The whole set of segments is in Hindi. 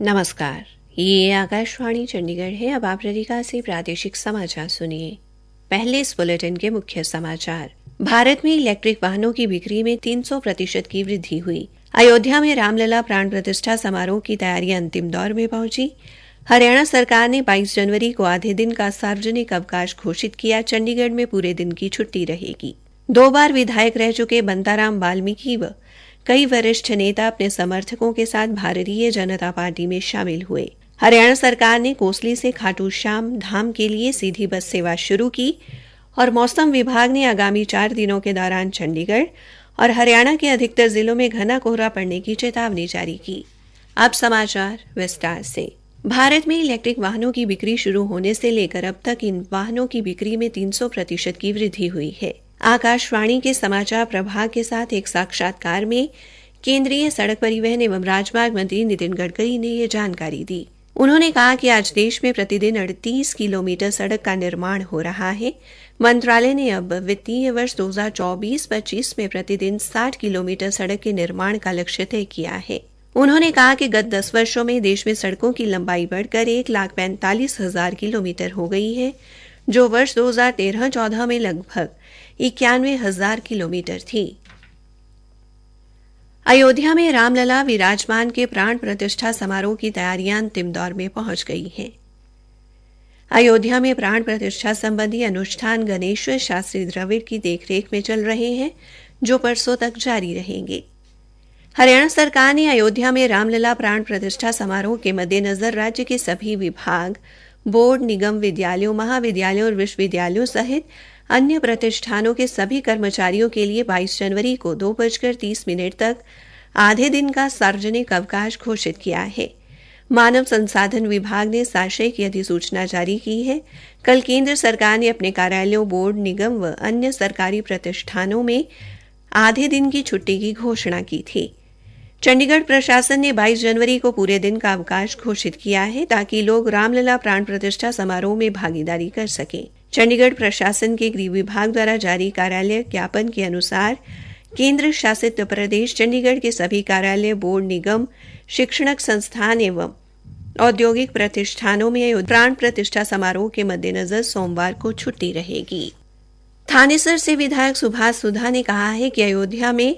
नमस्कार, ये आकाशवाणी चंडीगढ़ है। अब आप ररिका से प्रादेशिक समाचार सुनिए। पहले इस बुलेटिन के मुख्य समाचार। भारत में इलेक्ट्रिक वाहनों की बिक्री में 300% की वृद्धि हुई। अयोध्या में रामलला प्राण प्रतिष्ठा समारोह की तैयारियां अंतिम दौर में पहुंची। हरियाणा सरकार ने 22 जनवरी को आधे दिन का सार्वजनिक अवकाश घोषित किया। चंडीगढ़ में पूरे दिन की छुट्टी रहेगी। 2 बार विधायक रह चुके बंताराम वाल्मीकि व कई वरिष्ठ नेता अपने समर्थकों के साथ भारतीय जनता पार्टी में शामिल हुए। हरियाणा सरकार ने कोसली से खाटू श्याम धाम के लिए सीधी बस सेवा शुरू की और मौसम विभाग ने आगामी 4 दिनों के दौरान चंडीगढ़ और हरियाणा के अधिकतर जिलों में घना कोहरा पड़ने की चेतावनी जारी की। अब समाचार विस्तार से। भारत में इलेक्ट्रिक वाहनों की बिक्री शुरू होने से लेकर अब तक इन वाहनों की बिक्री में 300% की वृद्धि हुई है। आकाशवाणी के समाचार प्रभाग के साथ एक साक्षात्कार में केंद्रीय सड़क परिवहन एवं राजमार्ग मंत्री नितिन गडकरी ने यह जानकारी दी। उन्होंने कहा कि आज देश में प्रतिदिन 38 किलोमीटर सड़क का निर्माण हो रहा है। मंत्रालय ने अब वित्तीय वर्ष 2024-25 में प्रतिदिन 60 किलोमीटर सड़क के निर्माण का लक्ष्य तय किया है। उन्होंने कहा कि गत 10 वर्षों में देश में सड़कों की लंबाई बढ़कर 1,45,000 किलोमीटर हो गई है, जो वर्ष 2013-14 में लगभग 91,000 किलोमीटर थी। अयोध्या में रामलला विराजमान के प्राण प्रतिष्ठा समारोह की तैयारियां अंतिम दौर में पहुंच गई हैं। अयोध्या में प्राण प्रतिष्ठा संबंधी अनुष्ठान गणेश्वर शास्त्री द्रविड़ की देखरेख में चल रहे हैं, जो परसों तक जारी रहेंगे। हरियाणा सरकार ने अयोध्या में रामलला प्राण प्रतिष्ठा समारोह के मद्देनजर राज्य के सभी विभाग, बोर्ड, निगम विद्यालयों, महाविद्यालयों और विश्वविद्यालयों सहित अन्य प्रतिष्ठानों के सभी कर्मचारियों के लिए 22 जनवरी को 2:30 तक आधे दिन का सार्वजनिक अवकाश घोषित किया है। मानव संसाधन विभाग ने इस आशय की अधिसूचना जारी की है। कल केंद्र सरकार ने अपने कार्यालयों, बोर्ड, निगम व अन्य सरकारी प्रतिष्ठानों में आधे दिन की छुट्टी की घोषणा की थी। चंडीगढ़ प्रशासन ने 22 जनवरी को पूरे दिन का अवकाश घोषित किया है, ताकि लोग रामलला प्राण प्रतिष्ठा समारोह में भागीदारी कर सकें। चंडीगढ़ प्रशासन के गृह विभाग द्वारा जारी कार्यालय ज्ञापन के अनुसार केंद्र शासित प्रदेश चंडीगढ़ के सभी कार्यालय, बोर्ड, निगम, शिक्षणक संस्थान एवं औद्योगिक प्रतिष्ठानों में प्राण प्रतिष्ठा समारोह के मद्देनजर सोमवार को छुट्टी रहेगी। थानेसर से विधायक सुभाष सुधा ने कहा है कि अयोध्या में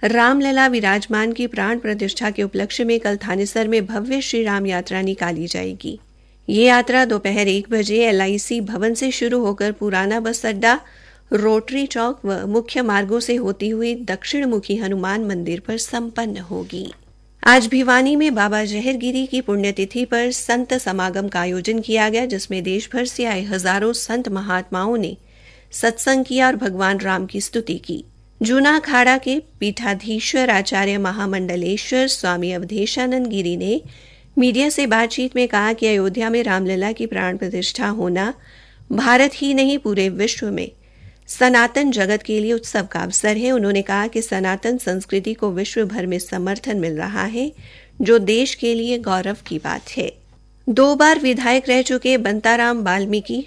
रामलला विराजमान की प्राण प्रतिष्ठा के उपलक्ष्य में कल थानेसर में भव्य श्री राम यात्रा निकाली जाएगी। ये यात्रा दोपहर 1 बजे LIC भवन से शुरू होकर पुराना बस अड्डा, रोटरी चौक व मुख्य मार्गों से होती हुई दक्षिण मुखी हनुमान मंदिर पर संपन्न होगी। आज भिवानी में बाबा जहरगिरी की पुण्यतिथि पर संत समागम का आयोजन किया गया, जिसमें देश भर से आए हजारों संत महात्माओं ने सत्संग किया और भगवान राम की स्तुति की। जूना अखाड़ा के पीठाधीश्वर आचार्य महामंडलेश्वर स्वामी अवधेशानंद गिरी ने मीडिया से बातचीत में कहा कि अयोध्या में रामलला की प्राण प्रतिष्ठा होना भारत ही नहीं पूरे विश्व में सनातन जगत के लिए उत्सव का अवसर है। उन्होंने कहा कि सनातन संस्कृति को विश्व भर में समर्थन मिल रहा है, जो देश के लिए गौरव की बात है। 2 बार विधायक रह चुके बंताराम वाल्मीकि,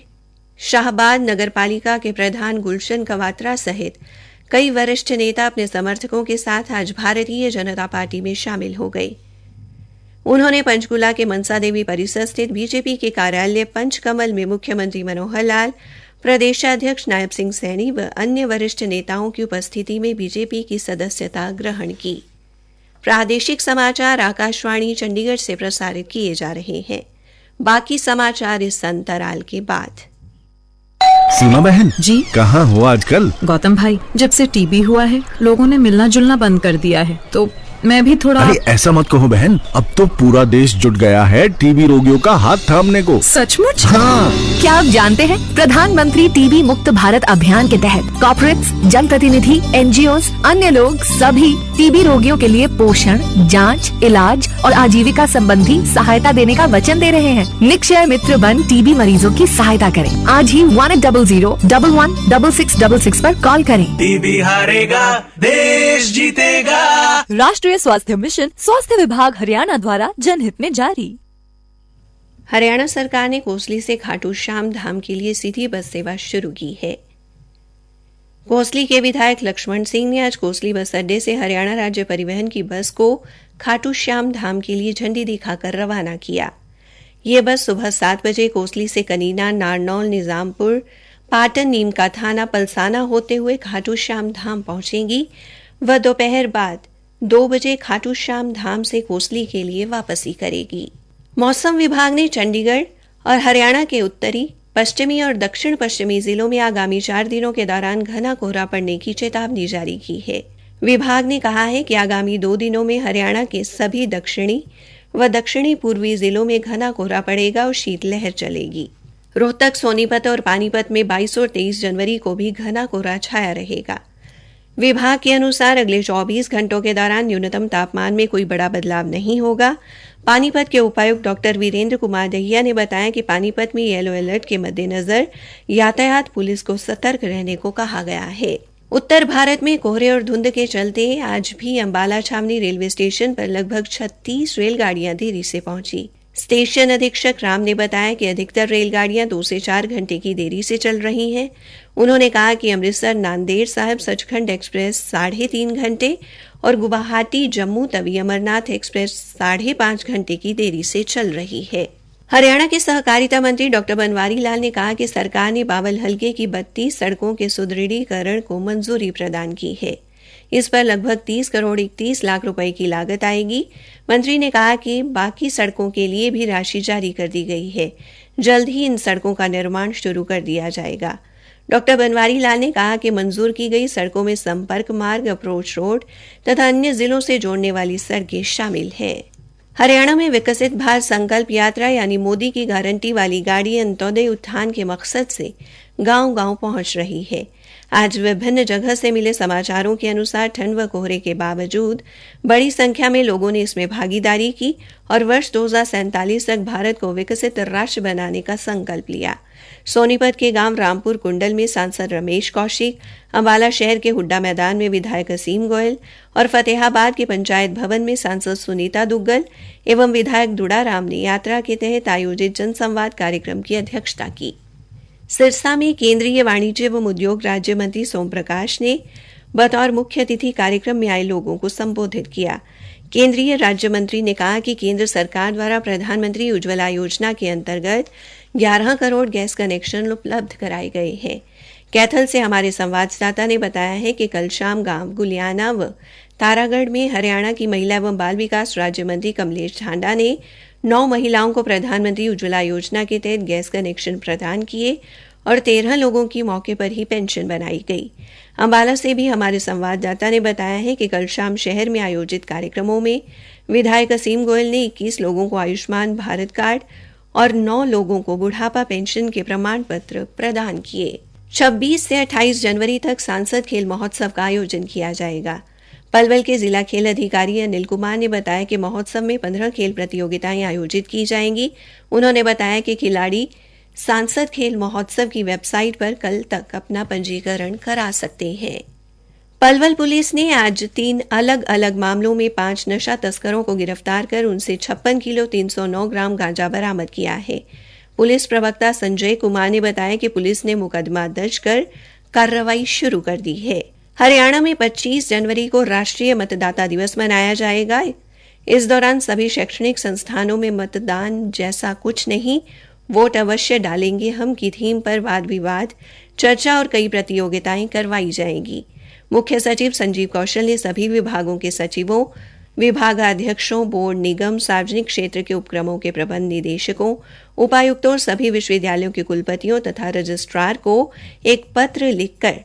शाहबाद नगरपालिका के प्रधान गुलशन कवात्रा सहित कई वरिष्ठ नेता अपने समर्थकों के साथ आज भारतीय जनता पार्टी में शामिल हो गए। उन्होंने पंचकुला के मनसा देवी परिसर स्थित बीजेपी के कार्यालय पंचकमल में मुख्यमंत्री मनोहर लाल, प्रदेशाध्यक्ष नायब सिंह सैनी व अन्य वरिष्ठ नेताओं की उपस्थिति में बीजेपी की सदस्यता ग्रहण की। प्रादेशिक समाचार आकाशवाणी चंडीगढ़ से प्रसारित किए जा रहे हैं। बाकी समाचार इस अंतराल के बाद। सीमा बहन जी, कहाँ हो आजकल? गौतम भाई, जब से टीबी हुआ है लोगों ने मिलना जुलना बंद कर दिया है, तो मैं भी थोड़ा। अरे ऐसा मत कहो बहन, अब तो पूरा देश जुट गया है टीबी रोगियों का हाथ थामने को। सचमुच? हाँ। क्या आप जानते हैं प्रधानमंत्री टीबी मुक्त भारत अभियान के तहत कॉर्पोरेट्स, जनप्रतिनिधि, NGOs, अन्य लोग सभी टीबी रोगियों के लिए पोषण, जांच, इलाज और आजीविका संबंधी सहायता देने का वचन दे रहे हैं। निक्षय मित्र बन टीबी मरीजों की सहायता करें। आज ही 1800-116666 पर कॉल करें। टीबी हारेगा देश जीतेगा। राष्ट्रीय स्वास्थ्य मिशन, स्वास्थ्य विभाग हरियाणा द्वारा जनहित में जारी। हरियाणा सरकार ने कोसली से खाटू श्याम धाम के लिए सीधी बस सेवा शुरू की है। कोसली के विधायक लक्ष्मण सिंह ने आज कोसली बस अड्डे से हरियाणा राज्य परिवहन की बस को खाटू श्याम धाम के लिए झंडी दिखाकर रवाना किया। यह बस सुबह 7 बजे कोसली से कनीना, नारनौल, निजामपुर, पाटन, नीम का थाना, पलसाना होते हुए खाटू श्याम धाम पहुंचेगी व दोपहर बाद 2 बजे खाटू श्याम धाम से कोसली के लिए वापसी करेगी। मौसम विभाग ने चंडीगढ़ और हरियाणा के उत्तरी, पश्चिमी और दक्षिण पश्चिमी जिलों में आगामी 4 दिनों के दौरान घना कोहरा पड़ने की चेतावनी जारी की है। विभाग ने कहा है कि आगामी 2 दिनों में हरियाणा के सभी दक्षिणी व दक्षिणी पूर्वी जिलों में घना कोहरा पड़ेगा और शीतलहर चलेगी। रोहतक, सोनीपत और पानीपत में 22 और 23 जनवरी को भी घना कोहरा छाया रहेगा। विभाग के अनुसार अगले 24 घंटों के दौरान न्यूनतम तापमान में कोई बड़ा बदलाव नहीं होगा। पानीपत के उपायुक्त डॉक्टर वीरेंद्र कुमार दहिया ने बताया कि पानीपत में येलो अलर्ट के मद्देनजर यातायात पुलिस को सतर्क रहने को कहा गया है। उत्तर भारत में कोहरे और धुंध के चलते आज भी अंबाला छावनी रेलवे स्टेशन पर लगभग 36 रेलगाड़ियां देरी से पहुंची। स्टेशन अधीक्षक राम ने बताया कि अधिकतर रेलगाड़ियां 2 से 4 घंटे की देरी से चल रही हैं। उन्होंने कहा कि अमृतसर नांदेड़ साहिब सचखंड एक्सप्रेस 3.5 घंटे और गुवाहाटी जम्मू तवी अमरनाथ एक्सप्रेस 5.5 घंटे की देरी से चल रही है। हरियाणा के सहकारिता मंत्री डॉक्टर बनवारी लाल ने कहा कि सरकार ने बावल हलके की 32 सड़कों के सुदृढ़ीकरण को मंजूरी प्रदान की है। इस पर लगभग 30 करोड़ 31 लाख रुपए की लागत आएगी। मंत्री ने कहा कि बाकी सड़कों के लिए भी राशि जारी कर दी गई है। जल्द ही इन सड़कों का निर्माण शुरू कर दिया जाएगा। डॉक्टर बनवारी लाल ने कहा कि मंजूर की गई सड़कों में संपर्क मार्ग, अप्रोच रोड तथा अन्य जिलों से जोड़ने वाली सड़कें शामिल हैं। हरियाणा में विकसित भारत संकल्प यात्रा यानी मोदी की गारंटी वाली गाड़ी अंत्योदय उत्थान के मकसद से गांव-गांव पहुंच रही है। आज विभिन्न जगह से मिले समाचारों के अनुसार ठंड व कोहरे के बावजूद बड़ी संख्या में लोगों ने इसमें भागीदारी की और वर्ष 2047 तक भारत को विकसित राष्ट्र बनाने का संकल्प लिया। सोनीपत के गांव रामपुर कुंडल में सांसद रमेश कौशिक, अंबाला शहर के हुड्डा मैदान में विधायक असीम गोयल और फतेहाबाद के पंचायत भवन में सांसद सुनीता दुग्गल एवं विधायक दुड़ाराम ने यात्रा के तहत आयोजित जनसंवाद कार्यक्रम की अध्यक्षता की। सिरसा में केंद्रीय वाणिज्य एवं उद्योग राज्य मंत्री सोम प्रकाश ने बतौर मुख्य अतिथि कार्यक्रम में आए लोगों को संबोधित किया। केंद्रीय राज्य मंत्री ने कहा कि केंद्र सरकार द्वारा प्रधानमंत्री उज्ज्वला योजना के अंतर्गत 11 करोड़ गैस कनेक्शन उपलब्ध कराए गए हैं। कैथल से हमारे संवाददाता ने बताया है कि कल शाम गांव गुलियाना व तारागढ़ में हरियाणा की महिला एवं बाल विकास राज्य मंत्री कमलेश ढांडा ने 9 महिलाओं को प्रधानमंत्री उज्ज्वला योजना के तहत गैस कनेक्शन प्रदान किए और 13 लोगों की मौके पर ही पेंशन बनाई गई। अंबाला से भी हमारे संवाददाता ने बताया है कि कल शाम शहर में आयोजित कार्यक्रमों में विधायक असीम गोयल ने 21 लोगों को आयुष्मान भारत कार्ड और 9 लोगों को बुढ़ापा पेंशन के प्रमाण पत्र प्रदान किए। 26 से 28 जनवरी तक सांसद खेल महोत्सव का आयोजन किया जाएगा। पलवल के जिला खेल अधिकारी अनिल कुमार ने बताया कि महोत्सव में 15 खेल प्रतियोगिताएं आयोजित की जाएंगी। उन्होंने बताया कि खिलाड़ी सांसद खेल महोत्सव की वेबसाइट पर कल तक अपना पंजीकरण करा सकते हैं। पलवल पुलिस ने आज 3 अलग अलग मामलों में 5 नशा तस्करों को गिरफ्तार कर उनसे 56 किलो 309 ग्राम गांजा बरामद किया है। पुलिस प्रवक्ता संजय कुमार ने बताया कि पुलिस ने मुकदमा दर्ज कर कार्रवाई शुरू कर दी है। हरियाणा में 25 जनवरी को राष्ट्रीय मतदाता दिवस मनाया जाएगा। इस दौरान सभी शैक्षणिक संस्थानों में मतदान जैसा कुछ नहीं, वोट अवश्य डालेंगे हम की थीम पर वाद विवाद, चर्चा और कई प्रतियोगिताएं करवाई जाएंगी। मुख्य सचिव संजीव कौशल ने सभी विभागों के सचिवों, विभागाध्यक्षों, बोर्ड, निगम, सार्वजनिक क्षेत्र के उपक्रमों के प्रबंध निदेशकों, उपायुक्तों और सभी विश्वविद्यालयों के कुलपतियों तथा रजिस्ट्रार को एक पत्र लिखकर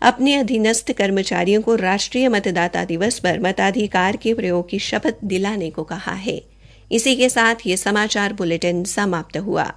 अपने अधीनस्थ कर्मचारियों को राष्ट्रीय मतदाता दिवस पर मताधिकार के प्रयोग की शपथ दिलाने को कहा है। इसी के साथ ये समाचार बुलेटिन समाप्त हुआ।